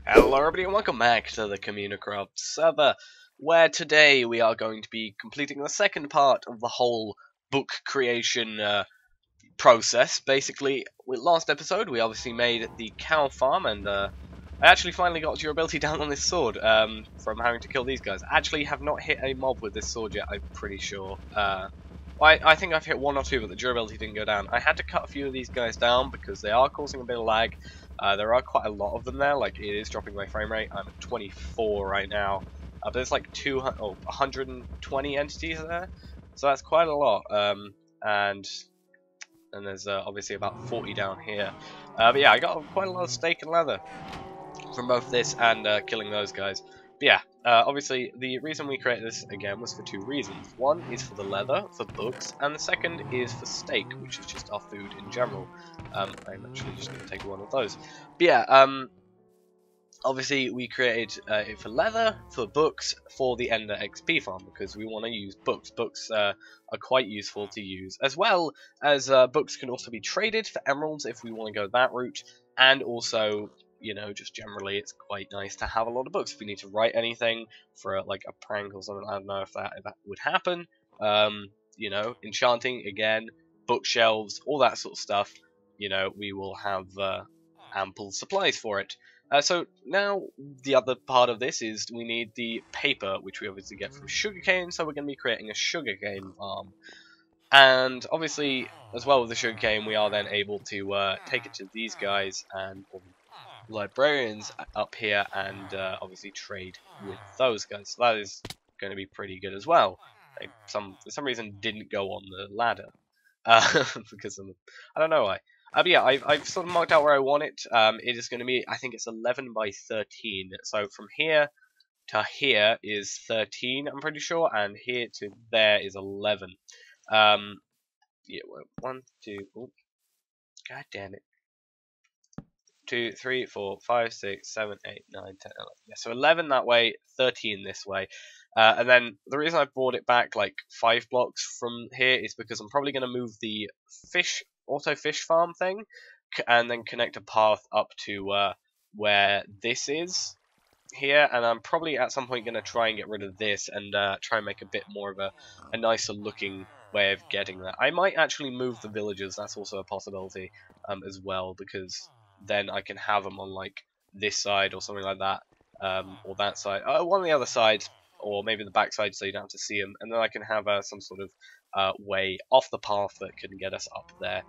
Hello everybody and welcome back to the Communicraft server, where today we are going to be completing the second part of the whole book creation process. Basically, with last episode we obviously made the cow farm, and I actually finally got durability down on this sword from having to kill these guys. I actually have not hit a mob with this sword yet, I'm pretty sure. I think I've hit one or two, but the durability didn't go down. I had to cut a few of these guys down because they are causing a bit of lag. There are quite a lot of them there, like it is dropping my frame rate. I'm at 24 right now, but there's like 120 entities there, so that's quite a lot. And there's obviously about 40 down here. But yeah, I got quite a lot of steak and leather from both this and killing those guys. But yeah, obviously the reason we created this again was for two reasons. One is for the leather, for books, and the second is for steak, which is just our food in general. I'm actually just going to take one of those. But yeah, obviously we created it for leather, for books, for the Ender XP farm, because we want to use books. Books are quite useful to use, as well as books can also be traded for emeralds if we want to go that route, and also, you know, just generally it's quite nice to have a lot of books. If we need to write anything for like a prank or something, I don't know if that would happen. You know, enchanting again, bookshelves, all that sort of stuff. You know, we will have ample supplies for it. So now the other part of this is we need the paper, which we obviously get from sugarcane, so we're going to be creating a sugarcane farm. And obviously, as well with the sugarcane, we are then able to take it to these guys and librarians up here and obviously trade with those guys. So that is going to be pretty good as well. They, for some reason, didn't go on the ladder. Because of, I don't know why. But yeah, I've sort of marked out where I want it. It is going to be, I think it's 11 by 13. So from here to here is 13, I'm pretty sure, and here to there is 11. Yeah, 1, 2, oh, god damn it. 2, 3, 4, 5, 6, 7, 8, 9, 10, 11. Yeah, so 11 that way, 13 this way. And then the reason I brought it back like 5 blocks from here is because I'm probably going to move the auto fish farm thing and then connect a path up to where this is here. And I'm probably at some point going to try and get rid of this and try and make a bit more of a nicer looking way of getting that. I might actually move the villagers, that's also a possibility as well, because then I can have them on like this side or something like that, or that side, one of the other sides, or maybe the back side, so you don't have to see them, and then I can have some sort of way off the path that can get us up there.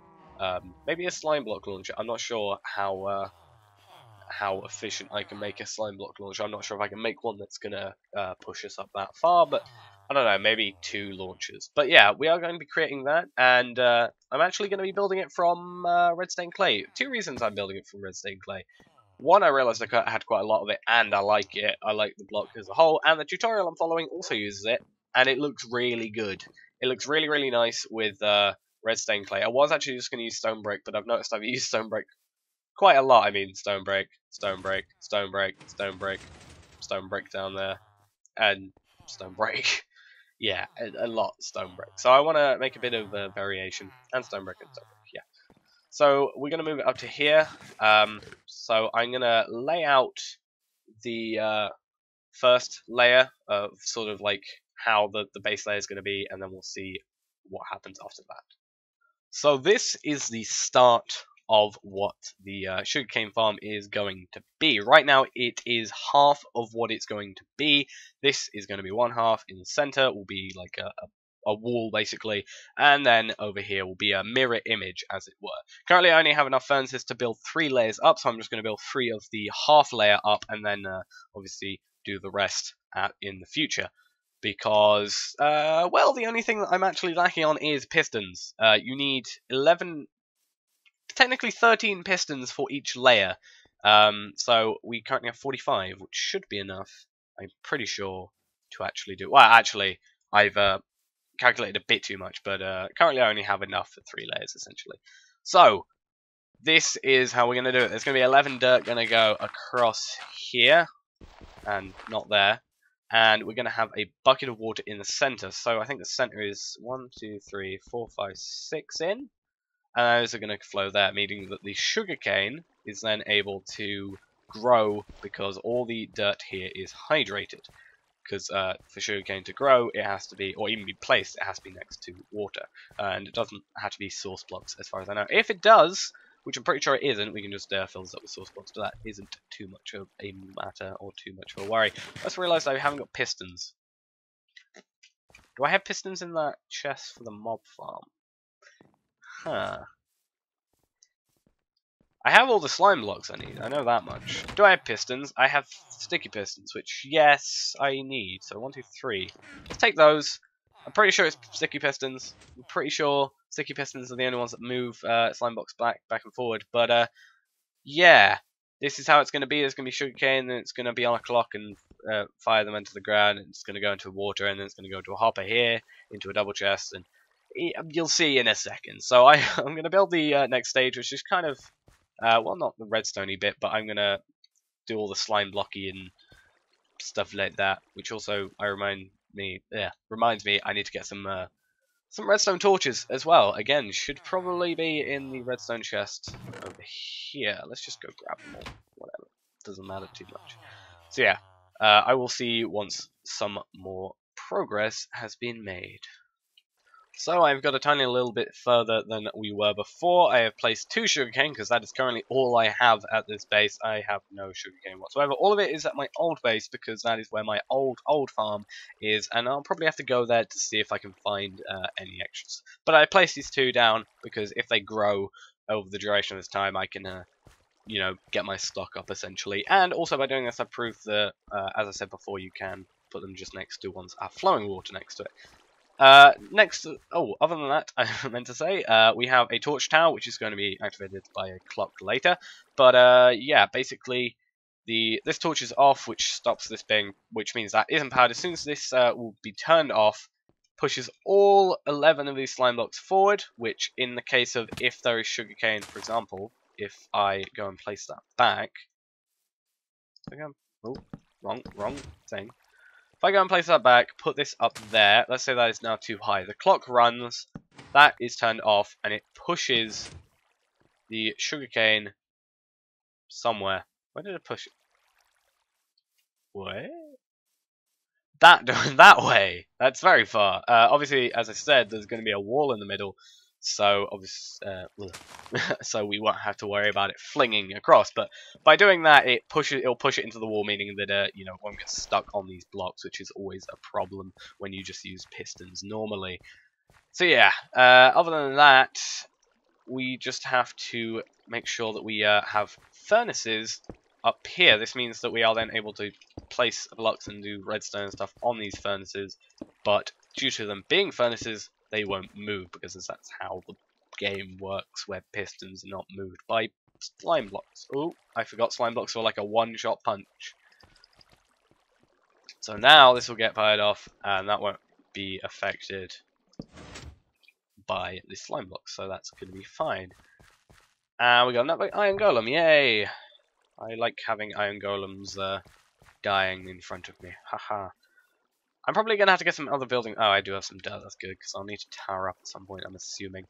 Maybe a slime block launcher. I'm not sure how efficient I can make a slime block launcher. I'm not sure if I can make one that's gonna push us up that far, but I don't know, maybe 2 launchers. But yeah, we are going to be creating that, and I'm actually going to be building it from redstone clay. 2 reasons I'm building it from redstone clay. One, I realized I had quite a lot of it, and I like it. I like the block as a whole, and the tutorial I'm following also uses it, and it looks really good. It looks really, really nice with redstone clay. I was actually just going to use stone brick, but I've noticed I've used stone brick quite a lot. I mean, stone brick, stone brick, stone brick, stone brick, stone brick down there, and stone brick. Yeah, a lot stone brick. So I want to make a bit of a variation, and stone brick and stone brick, yeah. So we're going to move it up to here. So I'm going to lay out the first layer of sort of like how the base layer is going to be, and then we'll see what happens after that. So this is the start of what the sugarcane farm is going to be. Right now it is half of what it's going to be. This is going to be one half. In the center will be like a wall basically, and then over here will be a mirror image, as it were. Currently I only have enough furnaces to build 3 layers up, so I'm just going to build 3 of the half layer up, and then obviously do the rest in the future. Because, well, the only thing that I'm actually lacking on is pistons. You need 11, technically 13 pistons for each layer. So we currently have 45, which should be enough, I'm pretty sure, to actually do. Well, actually, I've calculated a bit too much, but currently I only have enough for 3 layers, essentially. So, this is how we're going to do it. There's going to be 11 dirt going to go across here, and not there. And we're going to have a bucket of water in the center. So I think the center is 1, 2, 3, 4, 5, 6 in. And those are going to flow there, meaning that the sugarcane is then able to grow because all the dirt here is hydrated. Because for sugarcane to grow, it has to be, or even be placed, it has to be next to water. And it doesn't have to be source blocks, as far as I know. If it does, which I'm pretty sure it isn't, we can just fill this up with source blocks, but that isn't too much of a matter or too much of a worry. I just realised I haven't got pistons. Do I have pistons in that chest for the mob farm? Huh. I have all the slime blocks I need, I know that much. Do I have pistons? I have sticky pistons, which, yes, I need. So 1, 2, 3. Let's take those. I'm pretty sure it's sticky pistons. I'm pretty sure sticky pistons are the only ones that move slime blocks back and forward. But, yeah. This is how it's going to be. There's going to be sugarcane, and it's going to be on a clock and fire them into the ground, and it's going to go into water, and then it's going to go into a hopper here, into a double chest, and you'll see in a second. So I'm going to build the next stage, which is kind of... well, not the redstone-y bit, but I'm gonna do all the slime blocky and stuff like that. Which also reminds me I need to get some redstone torches as well. Again, should probably be in the redstone chest over here. Let's just go grab them all. Whatever, doesn't matter too much. So yeah, I will see once some more progress has been made. So I've got a tiny little bit further than we were before. I have placed 2 sugarcane because that is currently all I have at this base. I have no sugarcane whatsoever. All of it is at my old base because that is where my old farm is, and I'll probably have to go there to see if I can find any extras. But I placed these 2 down because if they grow over the duration of this time, I can, you know, get my stock up essentially. And also by doing this, I proved that, as I said before, you can put them just next to ones that have flowing water next to it. Other than that, I meant to say, we have a torch tower, which is going to be activated by a clock later. But, yeah, basically, this torch is off, which stops this being, which means that isn't powered. As soon as this will be turned off, pushes all 11 of these slime blocks forward, which in the case of if there is sugarcane, for example, if I go and place that back... Oh, wrong thing. If I go and place that back, put this up there, let's say that is now too high. The clock runs, that is turned off, and it pushes the sugarcane somewhere. Where did it push it? Where? That way! That's very far. Obviously, as I said, there's going to be a wall in the middle, so obviously, so we won't have to worry about it flinging across. But by doing that, it'll push it into the wall, meaning that you know, it won't get stuck on these blocks, which is always a problem when you just use pistons normally. So yeah, other than that, we just have to make sure that we have furnaces up here. This means that we are then able to place blocks and do redstone and stuff on these furnaces, but due to them being furnaces, they won't move, because that's how the game works, where pistons are not moved by slime blocks. Oh, I forgot slime blocks were like a one-shot punch. So now this will get fired off, and that won't be affected by the slime blocks, so that's going to be fine. And we got another iron golem, yay! I like having iron golems dying in front of me, haha. I'm probably going to have to get some other building. Oh, I do have some dirt, that's good, because I'll need to tower up at some point, I'm assuming.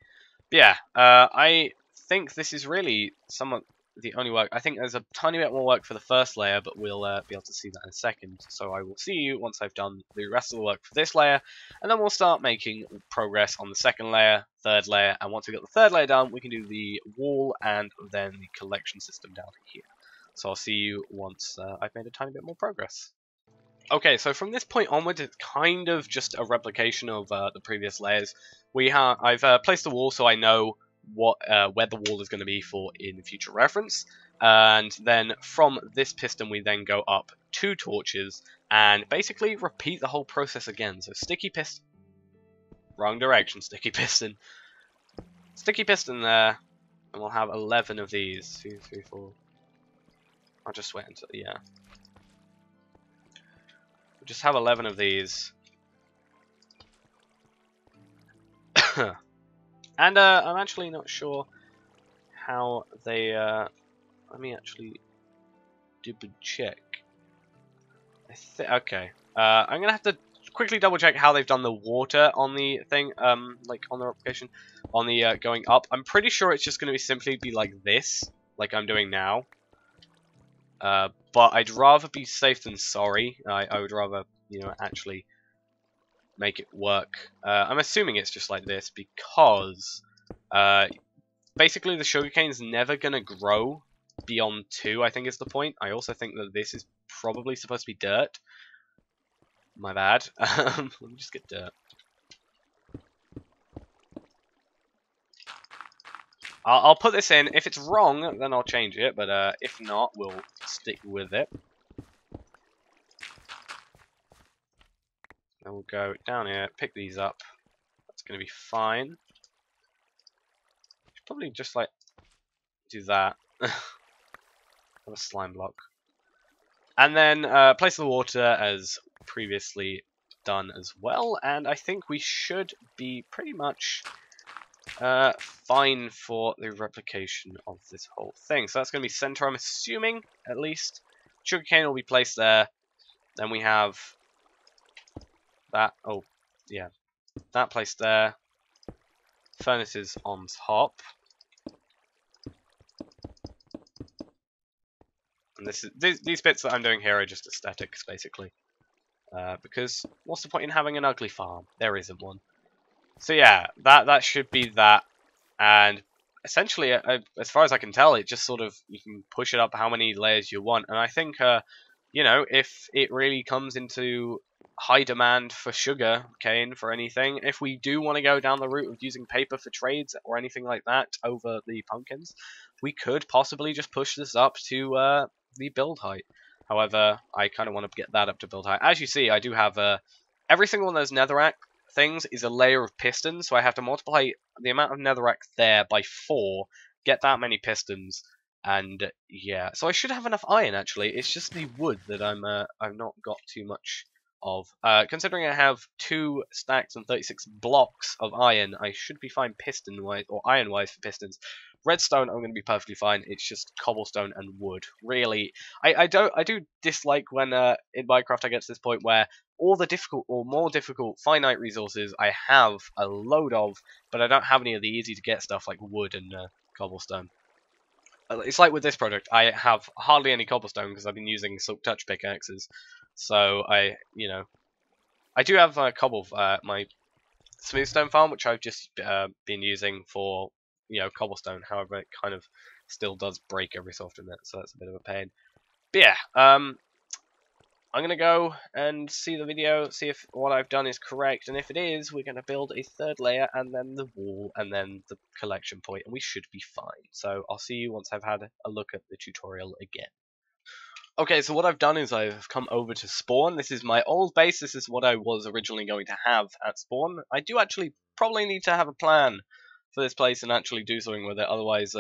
But yeah, I think this is really somewhat the only work. I think there's a tiny bit more work for the first layer, but we'll be able to see that in a second. So I will see you once I've done the rest of the work for this layer, and then we'll start making progress on the second layer, third layer, and once we've got the third layer done, we can do the wall and then the collection system down here. So I'll see you once I've made a tiny bit more progress. Okay, so from this point onwards, it's kind of just a replication of the previous layers. I've placed the wall so I know what where the wall is going to be for in future reference, and then from this piston we then go up 2 torches and basically repeat the whole process again. So sticky piston, wrong direction, sticky piston there, and we'll have 11 of these. 2, 3, 4. I'll just wait until just have 11 of these. And I'm actually not sure how they let me actually double check. Okay. I'm gonna have to quickly double check how they've done the water on the thing, like on the replication, on the going up. I'm pretty sure it's just gonna simply be like this, like I'm doing now. But I'd rather be safe than sorry. I would rather, you know, actually make it work. I'm assuming it's just like this because basically the sugarcane's never going to grow beyond 2, I think is the point. I also think that this is probably supposed to be dirt. My bad. Let me just get dirt. I'll put this in. If it's wrong, then I'll change it. But if not, we'll stick with it. Then we'll go down here, pick these up. That's going to be fine. Probably just like do that. Have a slime block. And then place the water as previously done as well. And I think we should be pretty much fine for the replication of this whole thing. So that's going to be center, I'm assuming, at least. Sugarcane will be placed there. Then we have that. Oh, yeah. That placed there. Furnaces on top. And these bits that I'm doing here are just aesthetics, basically. Because what's the point in having an ugly farm? There isn't one. So yeah, that should be that. And essentially, as far as I can tell, it just sort of, you can push it up how many layers you want. And I think, you know, if it really comes into high demand for sugar cane for anything, if we do want to go down the route of using paper for trades or anything like that over the pumpkins, we could possibly just push this up to the build height. However, I kind of want to get that up to build height. As you see, I do have every single one of those netherrack things is a layer of pistons, so I have to multiply the amount of netherrack there by 4, get that many pistons, and yeah. So I should have enough iron, actually. It's just the wood that I've not got too much of. Considering I have 2 stacks and 36 blocks of iron, I should be fine piston-wise, or iron-wise for pistons. Redstone, I'm going to be perfectly fine. It's just cobblestone and wood. Really, I do dislike when in Minecraft I get to this point where all the difficult or more difficult finite resources I have a load of, but I don't have any of the easy to get stuff like wood and cobblestone. It's like with this project, I have hardly any cobblestone because I've been using silk touch pickaxes. So I do have my smoothstone farm, which I've just been using for, you know, cobblestone. However, it kind of still does break every so often, so that's a bit of a pain. But yeah, I'm going to go and see the video, see if what I've done is correct, and if it is, we're going to build a 3rd layer, and then the wall, and then the collection point, and we should be fine. So I'll see you once I've had a look at the tutorial again. Okay, so what I've done is I've come over to spawn. This is my old base. This is what I was originally going to have at spawn. I do actually probably need to have a plan for this place and actually do something with it. Otherwise,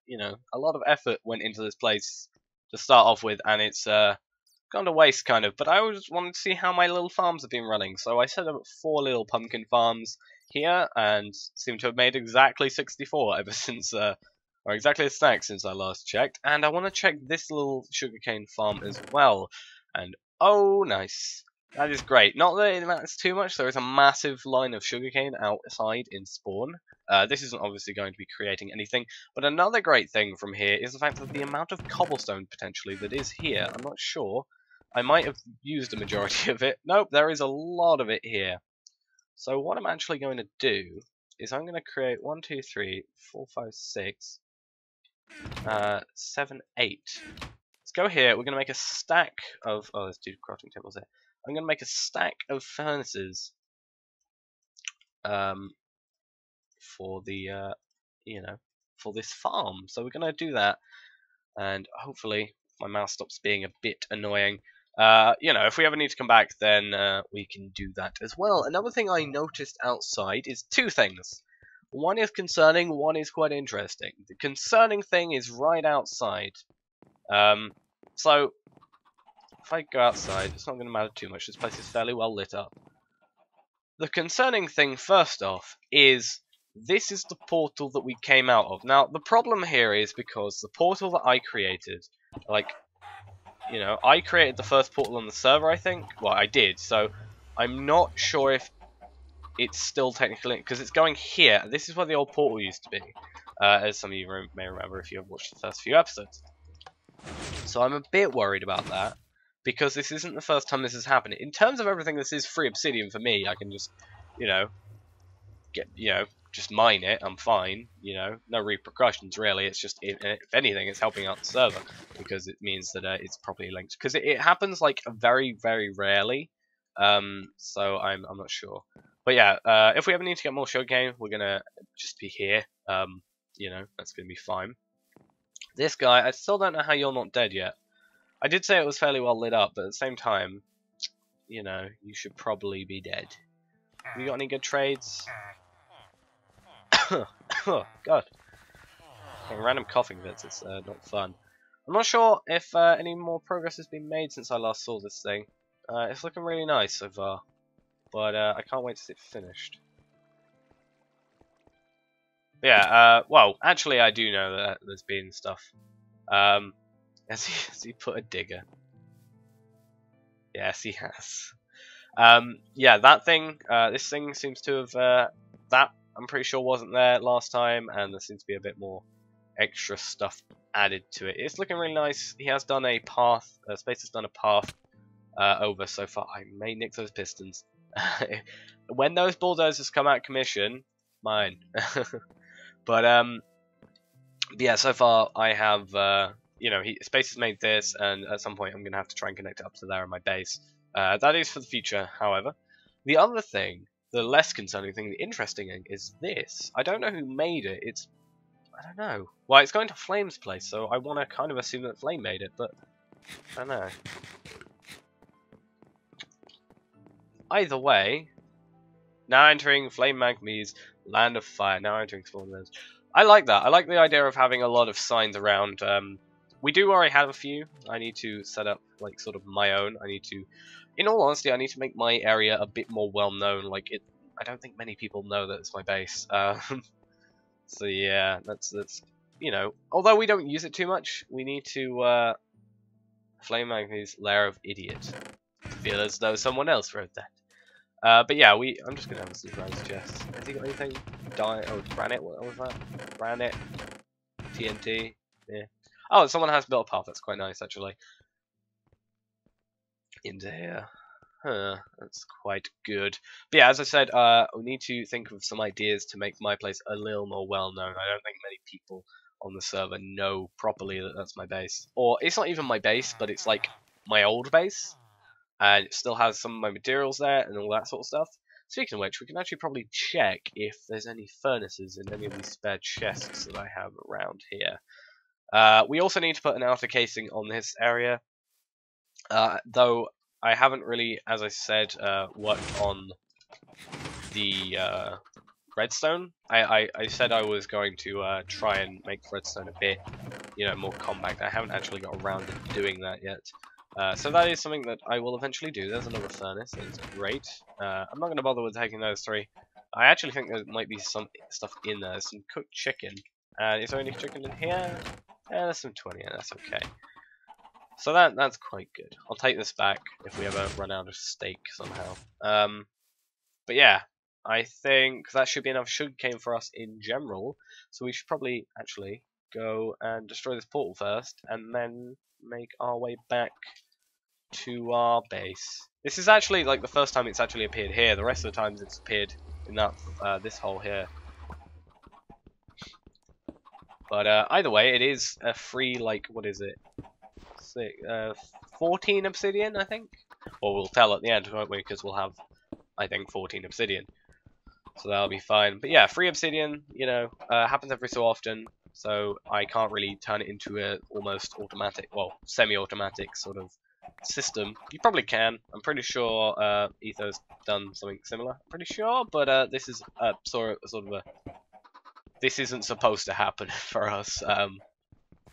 you know, a lot of effort went into this place to start off with, and it's gone to waste, kind of. But I always wanted to see how my little farms have been running. So I set up 4 little pumpkin farms here, and seem to have made exactly 64 ever since, or exactly a stack since I last checked. And I want to check this little sugarcane farm as well. And oh, nice. That is great. Not that it matters too much. There is a massive line of sugarcane outside in spawn. This isn't obviously going to be creating anything. But another great thing from here is the fact that the amount of cobblestone potentially that is here, I'm not sure. I might have used a majority of it. Nope, there is a lot of it here. So what I'm actually going to do is I'm going to create 1, 2, 3, 4, 5, 6, 7, 8. Let's go here. We're going to make a stack of... Oh, there's 2 crafting tables there. I'm going to make a stack of furnaces for the, you know, for this farm. So we're going to do that. And hopefully my mouse stops being a bit annoying. You know, if we ever need to come back, then we can do that as well. Another thing I noticed outside is 2 things. One is concerning, one is quite interesting. The concerning thing is right outside. So, if I go outside, it's not going to matter too much. This place is fairly well lit up. The concerning thing, first off, is this is the portal that we came out of. Now, the problem here is because the portal that I created, like... You know, I created the first portal on the server, I think. Well, I did, so I'm not sure if it's still technically... Because it's going here. This is where the old portal used to be. As some of you may remember if you have watched the first few episodes. So I'm a bit worried about that, because this isn't the first time this has happened. In terms of everything, this is free obsidian for me. I can just, you know, just mine it. I'm fine. No repercussions really. It's just, if anything, it's helping out the server, because it means that it's properly linked. Because it happens like very, very rarely. So I'm not sure. But yeah, if we ever need to get more sugarcane, we're gonna just be here. That's gonna be fine. This guy, I still don't know how you're not dead yet. I did say it was fairly well lit up, but at the same time, you should probably be dead. Have you got any good trades? Oh, God. Getting random coughing fits, it's not fun. I'm not sure if any more progress has been made since I last saw this thing. It's looking really nice so far, but I can't wait to see it finished. Yeah, well, actually I do know that there's been stuff. Has he put a digger? Yes, he has. Yeah, that thing, this thing seems to have, that I'm pretty sure wasn't there last time, and there seems to be a bit more extra stuff added to it. It's looking really nice. He has done a path, Space has done a path over so far. I may nick those pistons. When those bulldozers come out of commission, mine. But yeah, so far I have, Space has made this, and at some point I'm going to have to try and connect it up to there in my base. That is for the future, however. The other thing, the less concerning thing, the interesting thing, is this. I don't know who made it. I don't know. Well, it's going to Flame's place, so I want to kind of assume that Flame made it, but I don't know. Either way, now entering Flame Magme's Land of Fire. Now entering Spawnlands. I like that. I like the idea of having a lot of signs around. We do already have a few. I need to set up, like, sort of my own. In all honesty, I need to make my area a bit more well known. I don't think many people know that it's my base. So yeah, that's although we don't use it too much, we need to Flame Magne's Lair of Idiot. Feel as though someone else wrote that. But yeah, I'm just gonna have some Gran's chest. Has he got anything? Granite. What was that? Granite. TNT. Yeah. Oh, someone has built a path. That's quite nice, actually. Into here. Huh, that's quite good. But yeah, as I said, we need to think of some ideas to make my place a little more well-known. I don't think many people on the server know properly that that's my base. Or, it's not even my base, but it's like my old base. And it still has some of my materials there and all that sort of stuff. Speaking of which, we can actually probably check if there's any furnaces in any of these spare chests that I have around here. We also need to put an outer casing on this area. Though I haven't really, as I said, worked on the redstone. I said I was going to try and make redstone a bit, more compact. I haven't actually got around to doing that yet. So that is something that I will eventually do. There's another furnace. That's great. I'm not going to bother with taking those three. I actually think there might be some stuff in there. There's some cooked chicken. Is there any chicken in here? Yeah, there's some 20 in. That's okay. So that's quite good. I'll take this back if we ever run out of steak somehow. But yeah, I think that should be enough sugarcane for us in general. So we should probably actually go and destroy this portal first, and then make our way back to our base. This is actually like the first time it's actually appeared here. The rest of the times it's appeared in that this hole here. But either way, it is a free, like, what is it? 14 obsidian, I think? Or we'll tell at the end, won't we? Because we'll have, I think, 14 obsidian. So that'll be fine. But yeah, free obsidian, happens every so often. So I can't really turn it into a almost automatic, well, semi-automatic sort of system. You probably can. I'm pretty sure Etho's done something similar. I'm pretty sure, but this is sort of a... This isn't supposed to happen for us.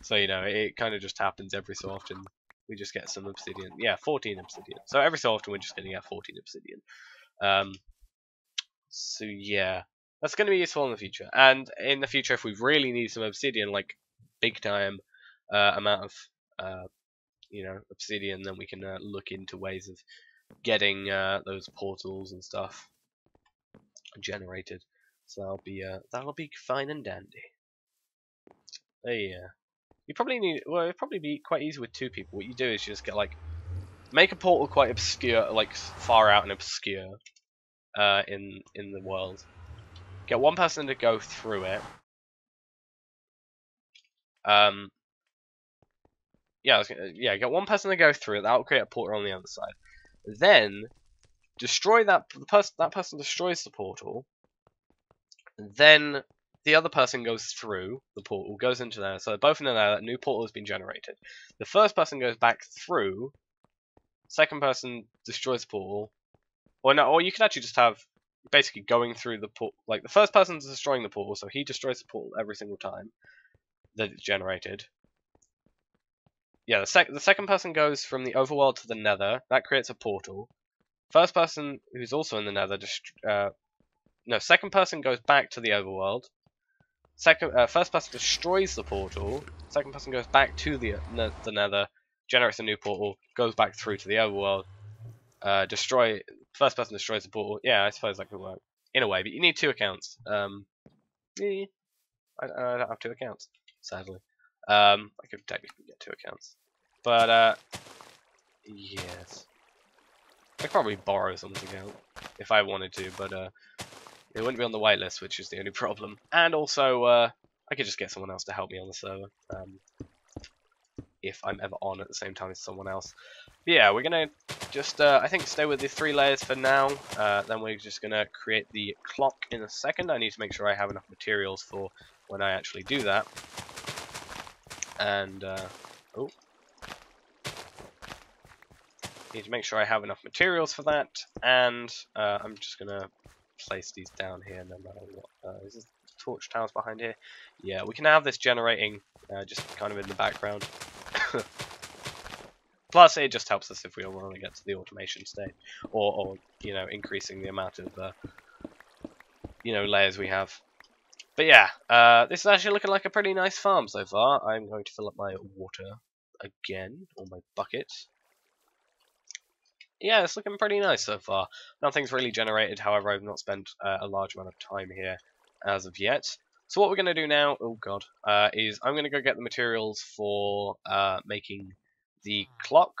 So, it kind of just happens every so often. We just get some obsidian. Yeah, 14 obsidian. So every so often we're just going to get 14 obsidian. So yeah, that's going to be useful in the future. And in the future, if we really need some obsidian, like big time amount of, obsidian, then we can look into ways of getting those portals and stuff generated. So that'll be fine and dandy. Yeah. You probably need. Well, it'd probably be quite easy with 2 people. What you do is you just get like make a portal quite obscure, like far out and obscure, in the world. Get 1 person to go through it. Yeah, get 1 person to go through it. That'll create a portal on the other side. Then destroy that person destroys the portal. Then the other person goes through the portal, goes into there. So they're both in there. A new portal has been generated. The first person goes back through. Second person destroys the portal. Or no, or you could actually just have basically going through the portal. Like the first person's destroying the portal, so he destroys the portal every single time that it's generated. Yeah, the second person goes from the overworld to the nether. That creates a portal. First person, who's also in the nether, second person goes back to the overworld. First person destroys the portal. Second person goes back to the nether, generates a new portal, goes back through to the overworld. First person destroys the portal. Yeah, I suppose that could work in a way, but you need 2 accounts. I don't have 2 accounts, sadly. I could technically get 2 accounts, but yes, I could probably borrow someone's account if I wanted to, but it wouldn't be on the whitelist, which is the only problem. And also, I could just get someone else to help me on the server if I'm ever on at the same time as someone else. But yeah, we're gonna just I think stay with the 3 layers for now. Then we're just gonna create the clock in a second. I need to make sure I have enough materials for when I actually do that. And need to make sure I have enough materials for that. And I'm just gonna place these down here no matter what. Is this torch towers behind here? Yeah, we can have this generating just kind of in the background. Plus, it just helps us if we want to get to the automation stage, or you know, increasing the amount of layers we have. But yeah, this is actually looking like a pretty nice farm so far. I'm going to fill up my water again, or my bucket. Yeah, it's looking pretty nice so far. Nothing's really generated, however, I've not spent a large amount of time here as of yet. So what we're going to do now, is I'm going to go get the materials for making the clock,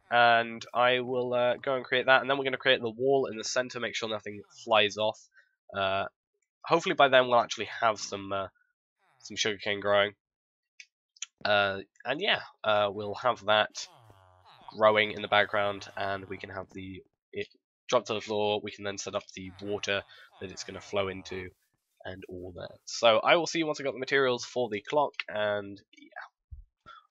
and I will go and create that, and then we're going to create the wall in the center, make sure nothing flies off. Hopefully by then we'll actually have some sugarcane growing, and yeah, we'll have that growing in the background, and we can have it drop to the floor. We can then set up the water that it's going to flow into, and all that. So I will see you once I got the materials for the clock, and yeah.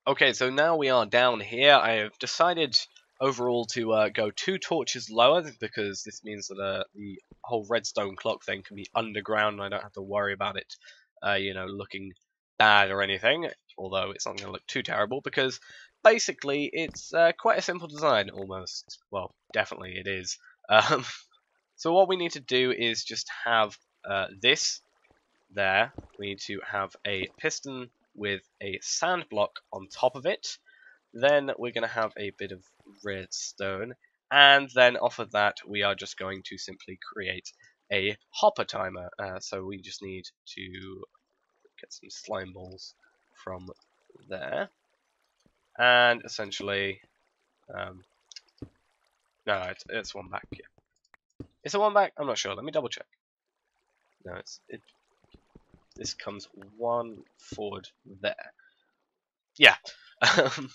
Okay, so now we are down here. I have decided overall to go 2 torches lower, because this means that the whole redstone clock thing can be underground, and I don't have to worry about it, looking bad or anything. Although it's not going to look too terrible, because basically it's quite a simple design, almost. Well, definitely it is. So what we need to do is just have this there. We need to have a piston with a sand block on top of it. Then we're going to have a bit of redstone, and then off of that we are just going to simply create a hopper timer. So we just need to get some slime balls from there, and essentially, no, it's 1 back. Yeah, is it 1 back? I'm not sure. Let me double check. No, this comes 1 forward there. Yeah.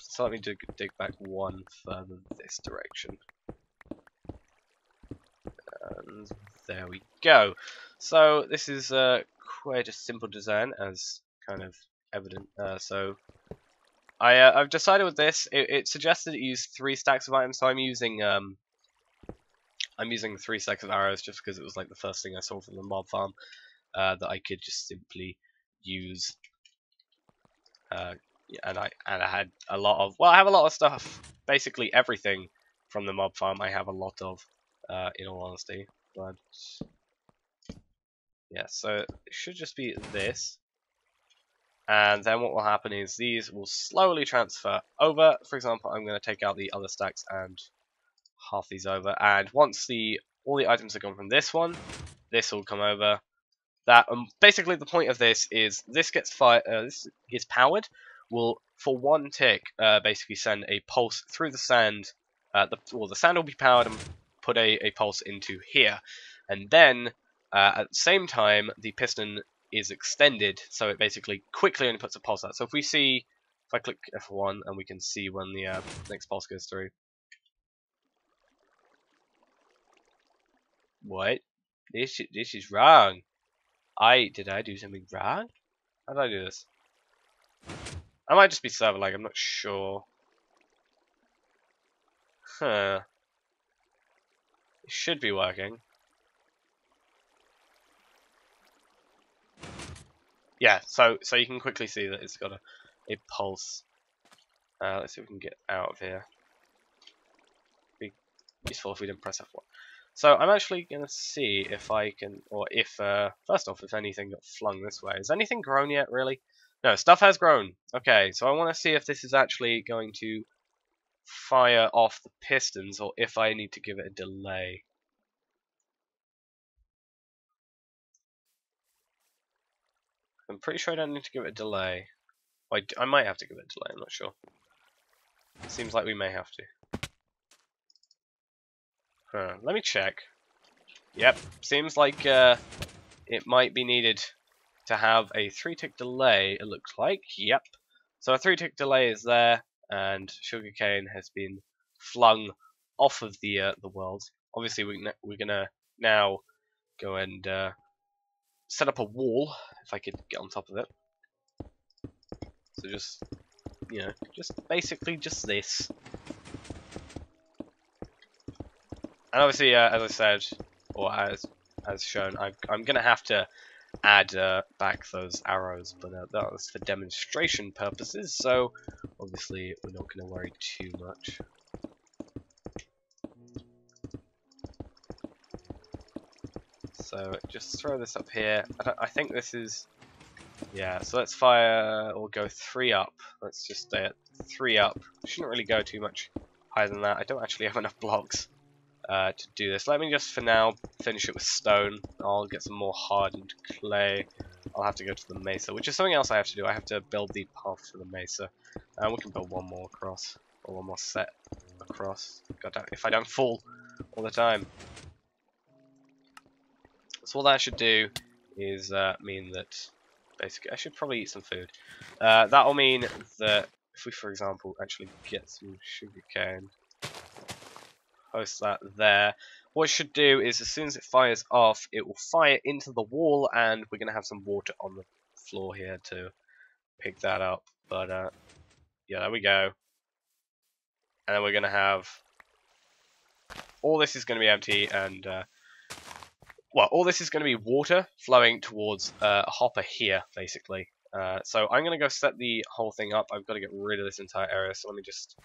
So let me dig back 1 further this direction. And there we go. So this is quite a simple design, as kind of evident. So I've decided with this. It suggested to use 3 stacks of items, so I'm using 3 stacks of arrows, just because it was like the first thing I saw from the mob farm that I could just simply use. And I had a lot of, I have a lot of stuff, basically everything from the mob farm I have a lot of, in all honesty. But yeah, so it should just be this, and then what will happen is these will slowly transfer over. For example, I'm going to take out the other stacks and half these over, and once all the items are gone from this one, this will come over. That basically the point of this is this gets this is powered will, for one tick, basically send a pulse through the sand. The sand will be powered and put a pulse into here, and then at the same time the piston is extended, so it basically quickly only puts a pulse out. So if I click F1 and we can see when the next pulse goes through. What? This is wrong. Did I do something wrong? How did I do this? I might just be server lag, I'm not sure. Huh. It should be working. Yeah, so you can quickly see that it's got a pulse. Let's see if we can get out of here. Be useful if we didn't press F1. So I'm actually gonna see if I can, or if first off, if anything got flung this way. Has anything grown yet? Really? No, stuff has grown. Okay, so I want to see if this is actually going to fire off the pistons, or if I need to give it a delay. I'm pretty sure I don't need to give it a delay. I might have to give it a delay, I'm not sure. It seems like we may have to. Let me check. Yep, seems like it might be needed to have a 3-tick delay, it looks like. Yep. So a 3-tick delay is there, and sugarcane has been flung off of the world. Obviously, we're gonna now go and set up a wall, if I could get on top of it. So just, just basically just this. And obviously, as I said, or as shown, I'm gonna have to add back those arrows, but that was for demonstration purposes, so obviously we're not gonna worry too much. So just throw this up here. I think this is, yeah, so let's fire, or go 3 up. Let's just stay at 3 up. Shouldn't really go too much higher than that. I don't actually have enough blocks to do this. Let me just, for now, finish it with stone. I'll get some more hardened clay. I'll have to go to the mesa, which is something else I have to do. I have to build the path to the mesa. And we can build one more across, or one more set across. God damn, if I don't fall all the time. So what that should do is mean that, basically, I should probably eat some food. That'll mean that if we, for example, actually get some sugarcane, post that there, what it should do is as soon as it fires off, it will fire into the wall, and we're going to have some water on the floor here to pick that up. But yeah, there we go. And then we're going to have, all this is going to be empty, and well, all this is going to be water flowing towards a hopper here, basically. So I'm going to go set the whole thing up. I've got to get rid of this entire area, so let me just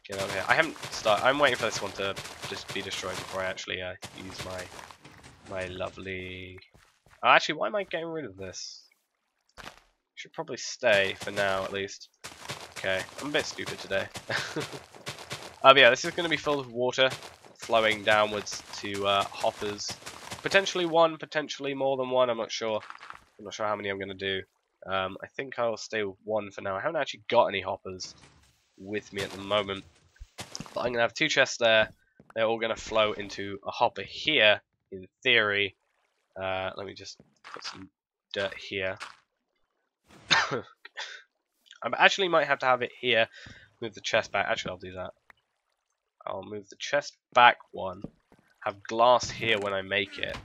get over here. I haven't started. I'm waiting for this one to just be destroyed before I actually use my lovely. Actually, why am I getting rid of this? Should probably stay for now, at least. Okay, I'm a bit stupid today. But yeah, this is going to be filled with water flowing downwards to hoppers. Potentially one, potentially more than one. I'm not sure. I'm not sure how many I'm going to do. I think I'll stay with one for now. I haven't actually got any hoppers with me at the moment. But I'm going to have 2 chests there. They're all going to flow into a hopper here, in theory. Let me just put some dirt here. I actually might have to have it here. Move the chest back. Actually, I'll do that. I'll move the chest back one. Have glass here when I make it.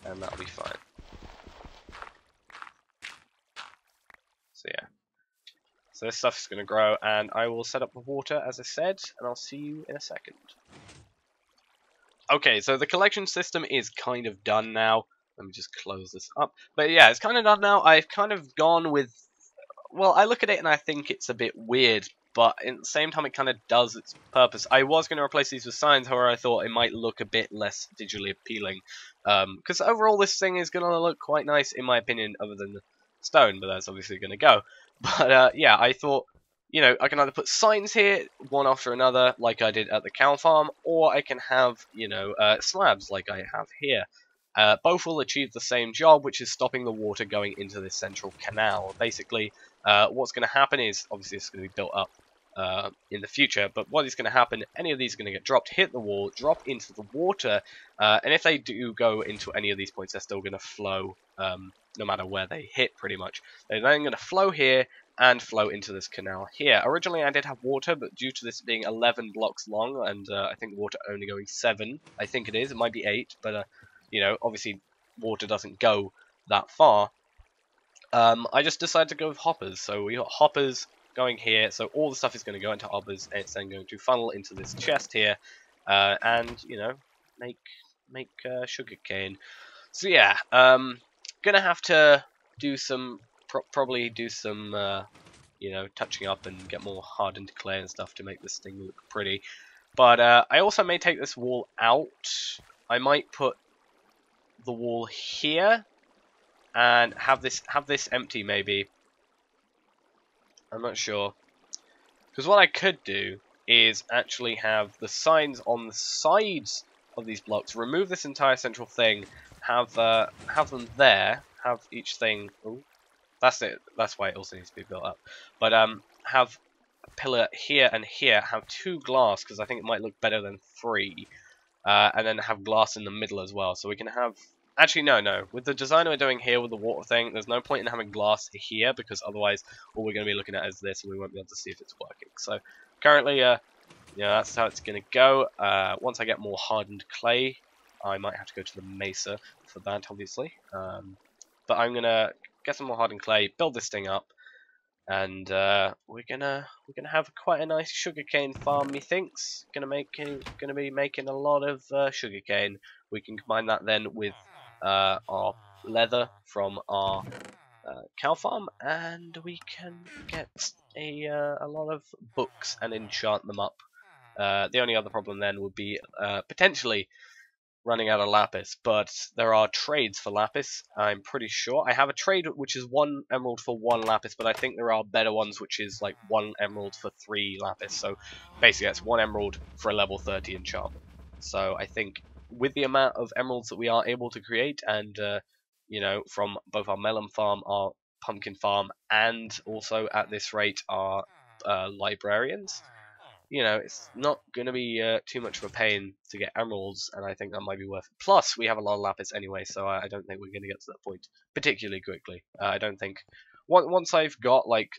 And that'll be fine. So yeah. So this stuff is going to grow, and I will set up the water, as I said, and I'll see you in a second. Okay, so the collection system is kind of done now. Let me just close this up. But yeah, it's kind of done now. I've kind of gone with... Well, I look at it and I think it's a bit weird, but at the same time it kind of does its purpose. I was going to replace these with signs, however I thought it might look a bit less visually appealing. Because overall this thing is going to look quite nice, in my opinion, other than the stone, but that's obviously going to go. But yeah, I thought, I can either put signs here, one after another, like I did at the cow farm, or I can have, slabs like I have here. both will achieve the same job, which is stopping the water going into this central canal. Basically, what's going to happen is, obviously it's going to be built up in the future, but what is going to happen, any of these are going to get dropped, hit the wall, drop into the water, and if they do go into any of these points, they're still going to flow, no matter where they hit, pretty much. They're then going to flow here, and flow into this canal here. Originally I did have water, but due to this being 11 blocks long, and I think water only going 7, I think it is, it might be 8, but you know, obviously water doesn't go that far. I just decided to go with hoppers, so we got hoppers going here, so all the stuff is going to go into hoppers, and it's then going to funnel into this chest here, and, you know, make sugar cane. So yeah, gonna have to do some probably do some, you know, touching up and get more hardened clay and stuff to make this thing look pretty. But I also may take this wall out. I might put the wall here and have this empty, maybe. I'm not sure. Because what I could do is actually have the signs on the sides of these blocks, remove this entire central thing, have them there, have each thing. Ooh, that's it. That's why it also needs to be built up. But have a pillar here and here. Have 2 glass because I think it might look better than 3. And then have glass in the middle as well. So we can have. Actually, no. With the design we're doing here with the water thing, there's no point in having glass here because otherwise all we're going to be looking at is this, and we won't be able to see if it's working. So currently, yeah, that's how it's going to go. Once I get more hardened clay, I might have to go to the mesa for that, obviously. But I'm gonna get some more hardened clay, build this thing up, and we're gonna have quite a nice sugarcane farm, methinks. Gonna be making a lot of sugarcane. We can combine that then with our leather from our cow farm, and we can get a lot of books and enchant them up. The only other problem then would be potentially running out of lapis, but there are trades for lapis, I'm pretty sure. I have a trade which is 1 emerald for 1 lapis, but I think there are better ones which is like 1 emerald for 3 lapis. So basically that's 1 emerald for a level 30 enchantment. So I think with the amount of emeralds that we are able to create, and you know, from both our melon farm, our pumpkin farm, and also at this rate our librarians, you know, it's not going to be too much of a pain to get emeralds, and I think that might be worth it. Plus, we have a lot of lapis anyway, so I don't think we're going to get to that point particularly quickly. I don't think... Once I've got, like,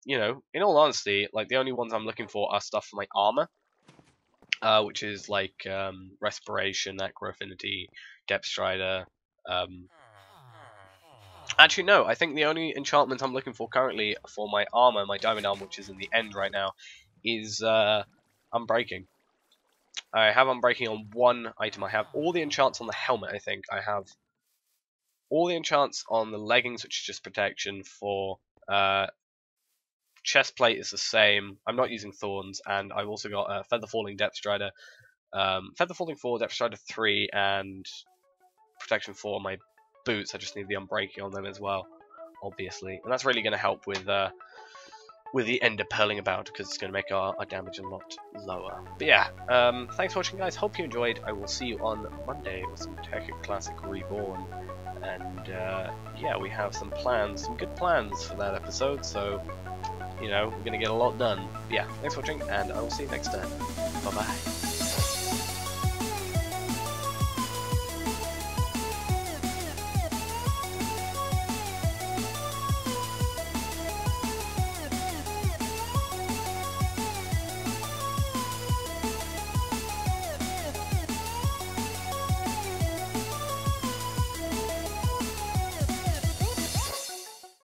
you know, in all honesty, like, the only ones I'm looking for are stuff for my armor, which is, like, Respiration, Acro Affinity, Depth Strider... Actually, no, I think the only enchantment I'm looking for currently for my armor, my diamond armor, which is in the end right now, is Unbreaking. I have Unbreaking on 1 item. I have all the enchants on the helmet, I think. I have all the enchants on the leggings, which is just protection. For chest plate is the same. I'm not using thorns, and I've also got Feather Falling, Depth Strider, Feather Falling 4, Depth Strider 3, and protection 4 on my boots. I just need the Unbreaking on them as well, obviously, and that's really going to help with the ender pearling about, because it's going to make our damage a lot lower. But yeah, thanks for watching, guys. Hope you enjoyed. I will see you on Monday with some Tech Classic Reborn. And yeah, we have some plans, some good plans for that episode, so, you know, we're going to get a lot done. But yeah, thanks for watching, and I will see you next time. Bye-bye.